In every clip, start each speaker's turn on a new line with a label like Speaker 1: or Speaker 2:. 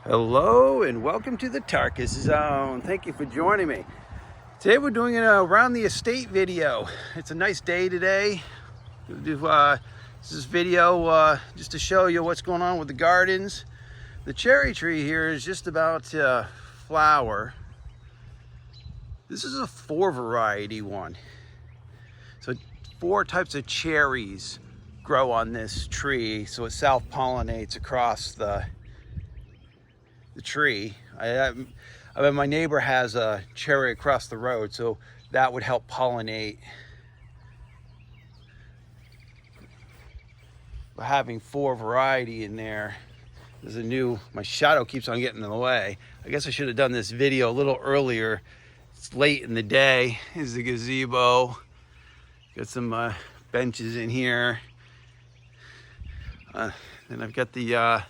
Speaker 1: Hello and welcome to the Tarkus Zone. Thank you for joining me. Today we're doing an around the estate video. It's a nice day today. We'll do this video just to show you what's going on with the gardens. The cherry tree here is just about to flower. This is a 4 variety one. So 4 types of cherries grow on this tree, so it self-pollinates across the tree. I mean, my neighbor has a cherry across the road, so that would help pollinate. But having 4 variety in there, there's a new, my shadow keeps on getting in the way. I guess I should have done this video a little earlier. It's late in the day. Here's the gazebo. Got some benches in here. Then I've got the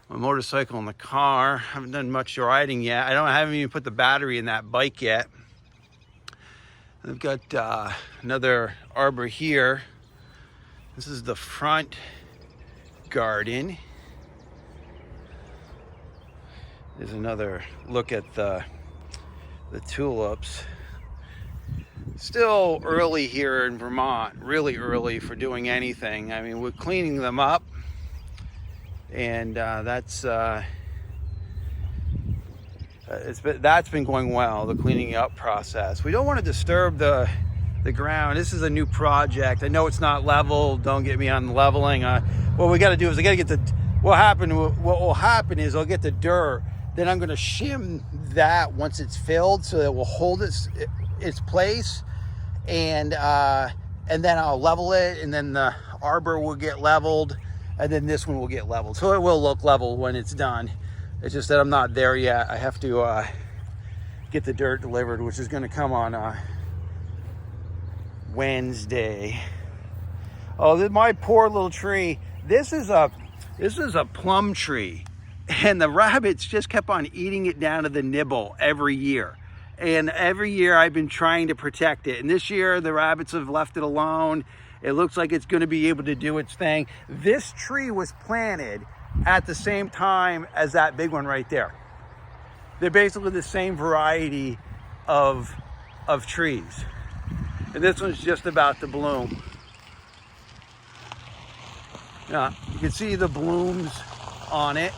Speaker 1: my motorcycle in the car. I haven't done much riding yet. I haven't even put the battery in that bike yet. I've got another arbor here. This is the front garden. There's another look at the tulips. Still early here in Vermont, really early for doing anything. I mean, we're cleaning them up, and that's been going well, the cleaning up process. We don't want to disturb the ground. This is a new project. I know it's not level. Don't get me on the leveling. What we got to do is I got to get the. What will happen is I'll get the dirt. Then I'm going to shim that once it's filled, so that it will hold its place, and then I'll level it, and then the arbor will get leveled, and then this one will get leveled. So it will look level when it's done. It's just that I'm not there yet. I have to get the dirt delivered, which is going to come on Wednesday. Oh, my poor little tree. This is a plum tree, and the rabbits just kept on eating it down to the nibble every year. And every year I've been trying to protect it. And this year the rabbits have left it alone. It looks like it's going to be able to do its thing. This tree was planted at the same time as that big one right there. They're basically the same variety of trees. And this one's just about to bloom. Now, you can see the blooms on it.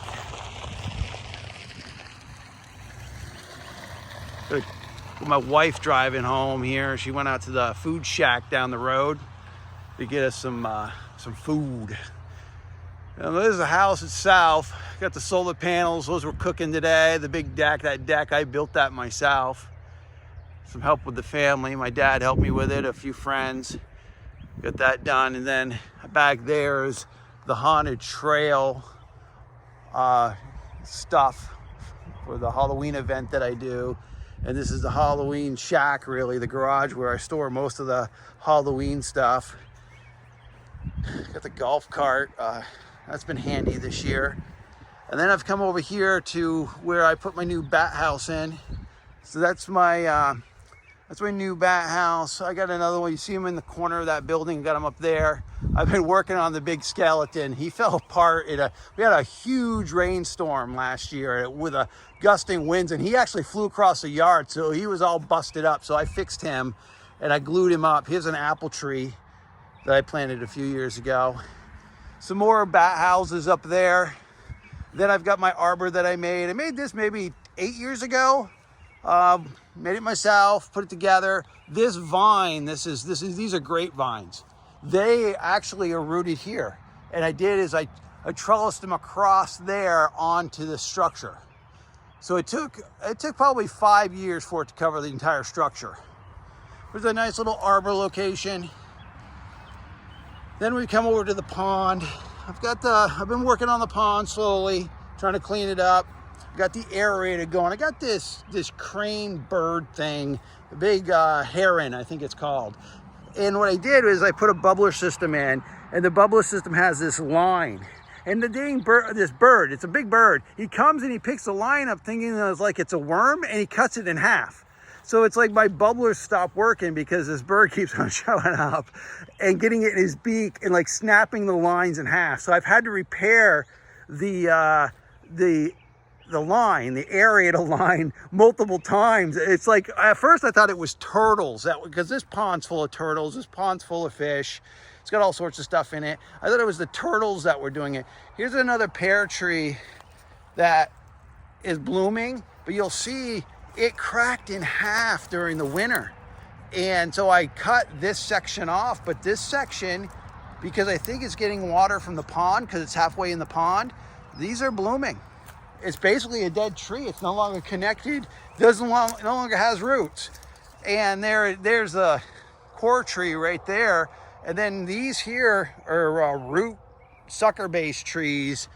Speaker 1: With my wife driving home here, she went out to the food shack down the road to get us some food. Now, there's the house itself. Got the solar panels; those were cooking today. The big deck, that deck, I built that myself. Some help with the family. My dad helped me with it. A few friends got that done, and then back there is the haunted trail stuff for the Halloween event that I do. And this is the Halloween shack, really, the garage where I store most of the Halloween stuff. Got the golf cart. That's been handy this year. And then I've come over here to where I put my new bat house in. So that's my new bat house. I got another one. You see him in the corner of that building. Got him up there. I've been working on the big skeleton. He fell apart. We had a huge rainstorm last year with a gusting winds, and he actually flew across the yard, so he was all busted up. So I fixed him, and I glued him up. Here's an apple tree that I planted a few years ago. Some more bat houses up there. Then I've got my arbor that I made. I made this maybe 8 years ago. Made it myself, put it together. This vine, these are grapevines. They actually are rooted here. And I trellised them across there onto the structure. So it took probably 5 years for it to cover the entire structure. There's a nice little arbor location. Then we come over to the pond. I've been working on the pond slowly, trying to clean it up. Got the aerator going. I got this crane bird thing, a big heron, I think it's called. And what I did is I put a bubbler system in, and the bubbler system has this line. And the dang bird, this bird, it's a big bird. He comes and he picks the line up thinking it's a worm, and he cuts it in half. So it's like my bubblers stop working because this bird keeps on showing up and getting it in his beak and like snapping the lines in half. So I've had to repair the the line, the aerator line, multiple times. It's like, at first I thought it was turtles, because this pond's full of turtles, this pond's full of fish. It's got all sorts of stuff in it. I thought it was the turtles that were doing it. Here's another pear tree that is blooming, but you'll see it cracked in half during the winter. And so I cut this section off, but this section, because I think it's getting water from the pond, because it's halfway in the pond, these are blooming. It's basically a dead tree. It's no longer connected, no longer has roots. And there's a core tree right there. And then these here are root sucker-based trees,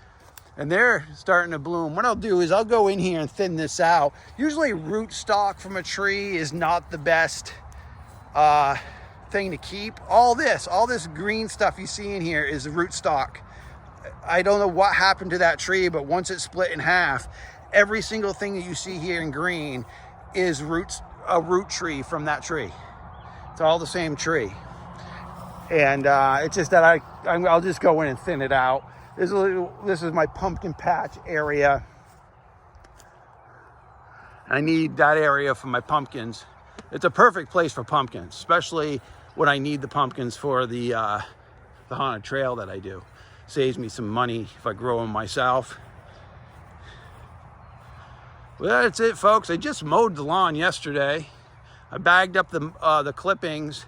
Speaker 1: and they're starting to bloom. What I'll do is I'll go in here and thin this out. Usually root stock from a tree is not the best thing to keep. All this green stuff you see in here is root stock. I don't know what happened to that tree, but once it's split in half, every single thing that you see here in green is a root tree from that tree. It's all the same tree. And it's just that I'll just go in and thin it out. This is my pumpkin patch area. I need that area for my pumpkins. It's a perfect place for pumpkins, especially when I need the pumpkins for the haunted trail that I do. Saves me some money if I grow them myself. Well, that's it, folks. I just mowed the lawn yesterday. I bagged up the clippings,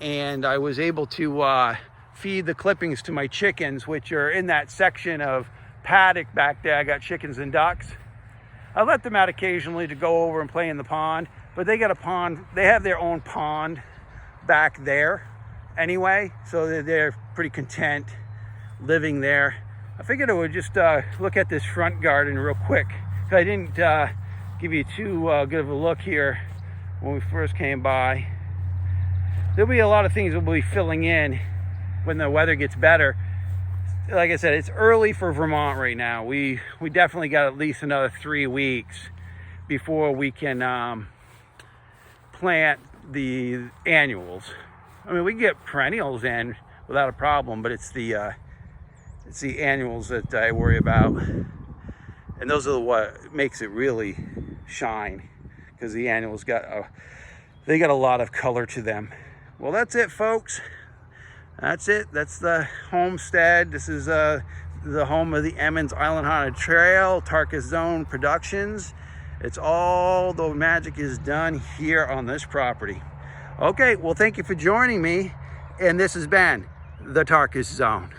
Speaker 1: and I was able to feed the clippings to my chickens, which are in that section of paddock back there. I got chickens and ducks. I let them out occasionally to go over and play in the pond, but they got a pond. They have their own pond back there anyway, so they're pretty content living there. I figured I would just look at this front garden real quick. I didn't give you too good of a look here when we first came by. There'll be a lot of things we'll be filling in when the weather gets better. Like I said, it's early for Vermont right now. We definitely got at least another 3 weeks before we can plant the annuals. I mean, we can get perennials in without a problem, but it's the annuals that I worry about. And those are what makes it really shine, because the annuals they got a lot of color to them. Well, that's it, folks. That's it. That's the homestead. This is the home of the Emmons Island Haunted Trail, Tarkus Zone Productions. It's all the magic is done here on this property. Okay, well, thank you for joining me, and this has been the Tarkus Zone.